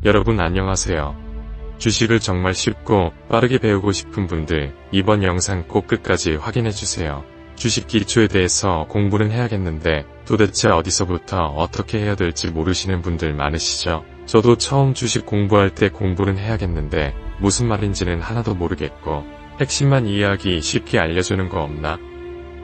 여러분 안녕하세요. 주식을 정말 쉽고 빠르게 배우고 싶은 분들, 이번 영상 꼭 끝까지 확인해주세요. 주식 기초에 대해서 공부는 해야겠는데 도대체 어디서부터 어떻게 해야 될지 모르시는 분들 많으시죠? 저도 처음 주식 공부할 때 공부는 해야겠는데 무슨 말인지는 하나도 모르겠고 핵심만 이해하기 쉽게 알려주는 거 없나?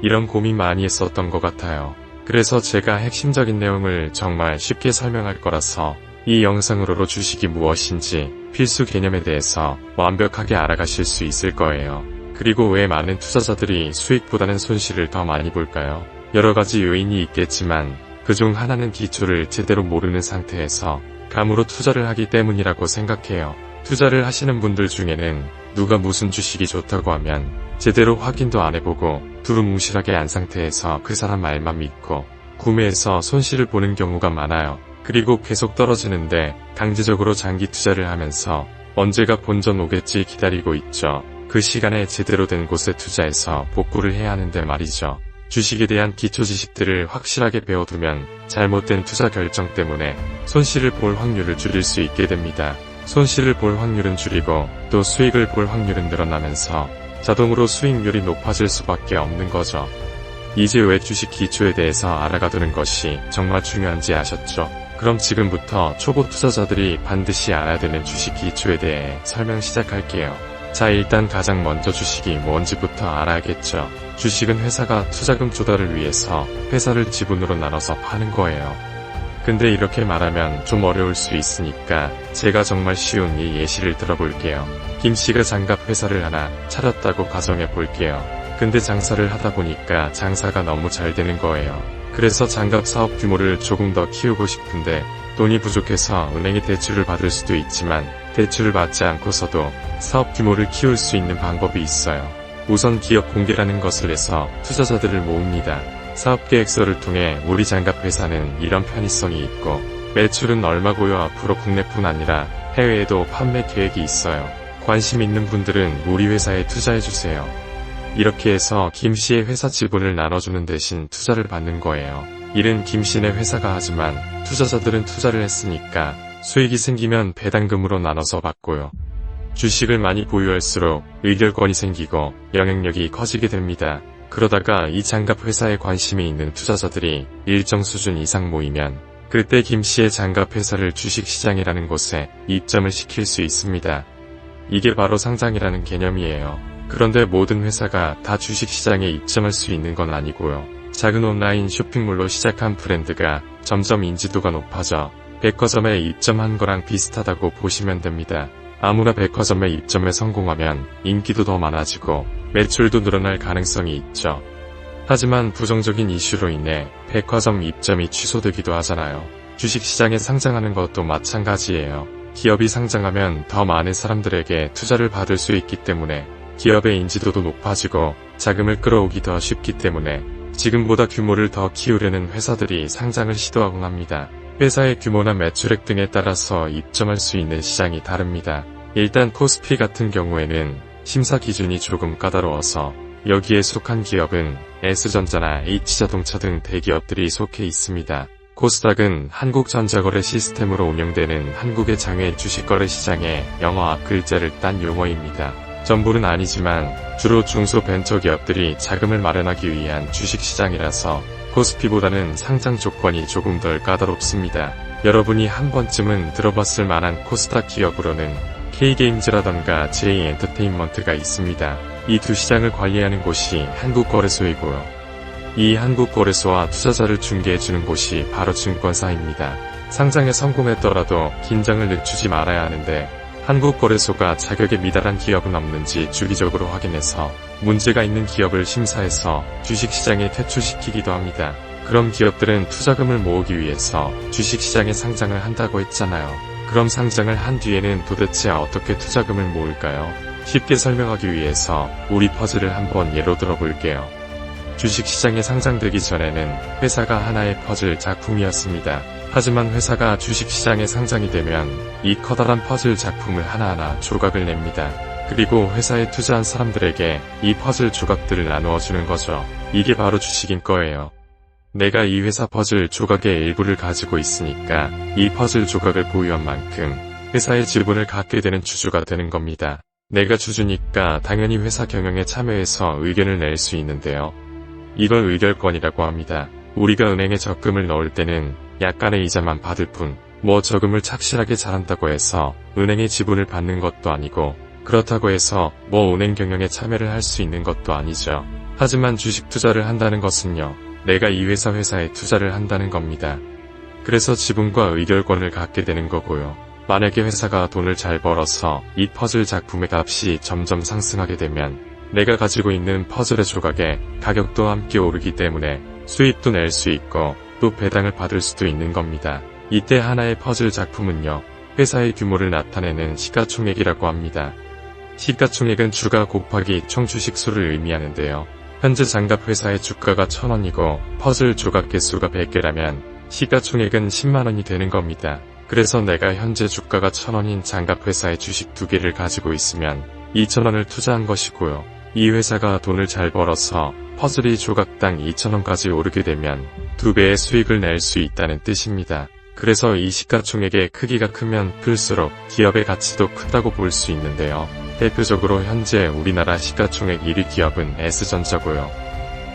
이런 고민 많이 했었던 것 같아요. 그래서 제가 핵심적인 내용을 정말 쉽게 설명할 거라서 이 영상으로 주식이 무엇인지 필수 개념에 대해서 완벽하게 알아가실 수 있을 거예요. 그리고 왜 많은 투자자들이 수익보다는 손실을 더 많이 볼까요? 여러 가지 요인이 있겠지만 그중 하나는 기초를 제대로 모르는 상태에서 감으로 투자를 하기 때문이라고 생각해요. 투자를 하시는 분들 중에는 누가 무슨 주식이 좋다고 하면 제대로 확인도 안 해보고 두루뭉실하게 안 상태에서 그 사람 말만 믿고 구매해서 손실을 보는 경우가 많아요. 그리고 계속 떨어지는데 강제적으로 장기 투자를 하면서 언제가 본전 오겠지 기다리고 있죠. 그 시간에 제대로 된 곳에 투자해서 복구를 해야 하는데 말이죠. 주식에 대한 기초 지식들을 확실하게 배워두면 잘못된 투자 결정 때문에 손실을 볼 확률을 줄일 수 있게 됩니다. 손실을 볼 확률은 줄이고 또 수익을 볼 확률은 늘어나면서 자동으로 수익률이 높아질 수밖에 없는 거죠. 이제 왜 주식 기초에 대해서 알아가두는 것이 정말 중요한지 아셨죠? 그럼 지금부터 초보 투자자들이 반드시 알아야 되는 주식 기초에 대해 설명 시작할게요. 자, 일단 가장 먼저 주식이 뭔지부터 알아야겠죠. 주식은 회사가 투자금 조달을 위해서 회사를 지분으로 나눠서 파는 거예요. 근데 이렇게 말하면 좀 어려울 수 있으니까 제가 정말 쉬운 이 예시를 들어볼게요. 김씨가 장갑 회사를 하나 차렸다고 가정해 볼게요. 근데 장사를 하다 보니까 장사가 너무 잘 되는 거예요. 그래서 장갑 사업 규모를 조금 더 키우고 싶은데 돈이 부족해서 은행에 대출을 받을 수도 있지만 대출을 받지 않고서도 사업 규모를 키울 수 있는 방법이 있어요. 우선 기업 공개라는 것을 해서 투자자들을 모읍니다. 사업계획서를 통해 우리 장갑 회사는 이런 편의성이 있고 매출은 얼마고요. 앞으로 국내뿐 아니라 해외에도 판매 계획이 있어요. 관심 있는 분들은 우리 회사에 투자해주세요. 이렇게 해서 김씨의 회사 지분을 나눠주는 대신 투자를 받는 거예요. 일은 김씨네 회사가 하지만 투자자들은 투자를 했으니까 수익이 생기면 배당금으로 나눠서 받고요. 주식을 많이 보유할수록 의결권이 생기고 영향력이 커지게 됩니다. 그러다가 이 장갑 회사에 관심이 있는 투자자들이 일정 수준 이상 모이면 그때 김씨의 장갑 회사를 주식시장이라는 곳에 입점을 시킬 수 있습니다. 이게 바로 상장이라는 개념이에요. 그런데 모든 회사가 다 주식시장에 입점할 수 있는 건 아니고요. 작은 온라인 쇼핑몰로 시작한 브랜드가 점점 인지도가 높아져 백화점에 입점한 거랑 비슷하다고 보시면 됩니다. 아무나 백화점에 입점에 성공하면 인기도 더 많아지고 매출도 늘어날 가능성이 있죠. 하지만 부정적인 이슈로 인해 백화점 입점이 취소되기도 하잖아요. 주식시장에 상장하는 것도 마찬가지예요. 기업이 상장하면 더 많은 사람들에게 투자를 받을 수 있기 때문에 기업의 인지도도 높아지고 자금을 끌어오기 더 쉽기 때문에 지금보다 규모를 더 키우려는 회사들이 상장을 시도하곤 합니다. 회사의 규모나 매출액 등에 따라서 입점할 수 있는 시장이 다릅니다. 일단 코스피 같은 경우에는 심사 기준이 조금 까다로워서 여기에 속한 기업은 S전자나 H자동차 등 대기업들이 속해 있습니다. 코스닥은 한국전자거래 시스템으로 운영되는 한국의 장외 주식거래 시장의 영어 앞글자를 딴 용어입니다. 전부는 아니지만 주로 중소벤처기업들이 자금을 마련하기 위한 주식시장이라서 코스피보다는 상장 조건이 조금 덜 까다롭습니다. 여러분이 한 번쯤은 들어봤을 만한 코스닥 기업으로는 K게임즈라던가 J엔터테인먼트가 있습니다. 이 두 시장을 관리하는 곳이 한국거래소이고요. 이 한국거래소와 투자자를 중개해주는 곳이 바로 증권사입니다. 상장에 성공했더라도 긴장을 늦추지 말아야 하는데 한국거래소가 자격에 미달한 기업은 없는지 주기적으로 확인해서 문제가 있는 기업을 심사해서 주식시장에 퇴출시키기도 합니다. 그럼 기업들은 투자금을 모으기 위해서 주식시장에 상장을 한다고 했잖아요. 그럼 상장을 한 뒤에는 도대체 어떻게 투자금을 모을까요? 쉽게 설명하기 위해서 우리 퍼즐을 한번 예로 들어볼게요. 주식시장에 상장되기 전에는 회사가 하나의 퍼즐 작품이었습니다. 하지만 회사가 주식시장에 상장이 되면 이 커다란 퍼즐 작품을 하나하나 조각을 냅니다. 그리고 회사에 투자한 사람들에게 이 퍼즐 조각들을 나누어 주는 거죠. 이게 바로 주식인 거예요. 내가 이 회사 퍼즐 조각의 일부를 가지고 있으니까 이 퍼즐 조각을 보유한 만큼 회사의 지분을 갖게 되는 주주가 되는 겁니다. 내가 주주니까 당연히 회사 경영에 참여해서 의견을 낼 수 있는데요. 이걸 의결권이라고 합니다. 우리가 은행에 적금을 넣을 때는 약간의 이자만 받을 뿐, 저금을 착실하게 잘한다고 해서 은행의 지분을 받는 것도 아니고, 그렇다고 해서 은행 경영에 참여를 할 수 있는 것도 아니죠. 하지만 주식 투자를 한다는 것은요, 내가 이 회사에 투자를 한다는 겁니다. 그래서 지분과 의결권을 갖게 되는 거고요. 만약에 회사가 돈을 잘 벌어서 이 퍼즐 작품의 값이 점점 상승하게 되면 내가 가지고 있는 퍼즐의 조각의 가격도 함께 오르기 때문에 수입도 낼 수 있고 또 배당을 받을 수도 있는 겁니다. 이때 하나의 퍼즐 작품은요, 회사의 규모를 나타내는 시가총액이라고 합니다. 시가총액은 주가 곱하기 총 주식수를 의미하는데요. 현재 장갑 회사의 주가가 1000원이고 퍼즐 조각 개수가 100개라면 시가총액은 10만원이 되는 겁니다. 그래서 내가 현재 주가가 1000원인 장갑 회사의 주식 2개를 가지고 있으면 2000원을 투자한 것이고요. 이 회사가 돈을 잘 벌어서 퍼즐이 조각당 2000원까지 오르게 되면 2배의 수익을 낼 수 있다는 뜻입니다. 그래서 이 시가총액의 크기가 크면 클수록 기업의 가치도 크다고 볼 수 있는데요. 대표적으로 현재 우리나라 시가총액 1위 기업은 S전자고요.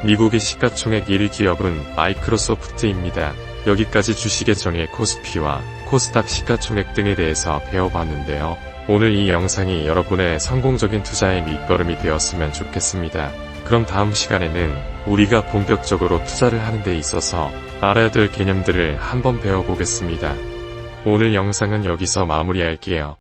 미국의 시가총액 1위 기업은 마이크로소프트입니다. 여기까지 주식의 정의 코스피와 코스닥 시가총액 등에 대해서 배워봤는데요. 오늘 이 영상이 여러분의 성공적인 투자의 밑거름이 되었으면 좋겠습니다. 그럼 다음 시간에는 우리가 본격적으로 투자를 하는 데 있어서 알아야 될 개념들을 한번 배워보겠습니다. 오늘 영상은 여기서 마무리할게요.